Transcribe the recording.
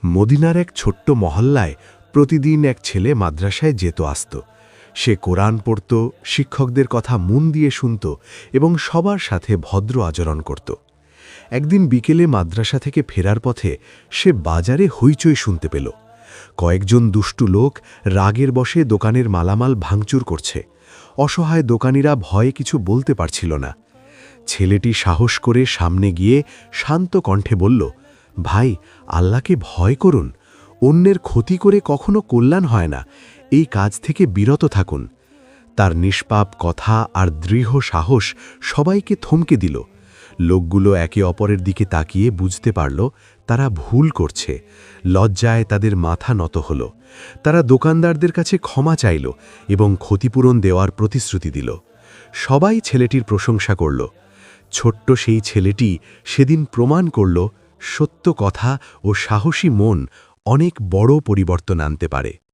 মদিনার এক ছোট্ট মহল্লায় প্রতিদিন এক ছেলে মাদ্রাসায় যেত আসত। সে কোরআন পড়ত, শিক্ষকদের কথা মন দিয়ে শুনত এবং সবার সাথে ভদ্র আচরণ করত। একদিন বিকেলে মাদ্রাসা থেকে ফেরার পথে সে বাজারে হইচই শুনতে পেল। কয়েকজন দুষ্টু লোক রাগের বশে দোকানের মালামাল ভাঙচুর করছে। অসহায় দোকানিরা ভয়ে কিছু বলতে পারছিল না। ছেলেটি সাহস করে সামনে গিয়ে শান্ত কণ্ঠে বলল, ভাই, আল্লাহকে ভয় করুন। অন্যের ক্ষতি করে কখনো কল্যাণ হয় না। এই কাজ থেকে বিরত থাকুন। তার নিষ্পাপ কথা আর দৃঢ় সাহস সবাইকে থমকে দিল। লোকগুলো একে অপরের দিকে তাকিয়ে বুঝতে পারল তারা ভুল করছে। লজ্জায় তাদের মাথা নত হল। তারা দোকানদারদের কাছে ক্ষমা চাইল এবং ক্ষতিপূরণ দেওয়ার প্রতিশ্রুতি দিল। সবাই ছেলেটির প্রশংসা করল। ছোট্ট সেই ছেলেটি সেদিন প্রমাণ করল, সত্য কথা ও সাহসী মন অনেক বড় পরিবর্তন আনতে পারে।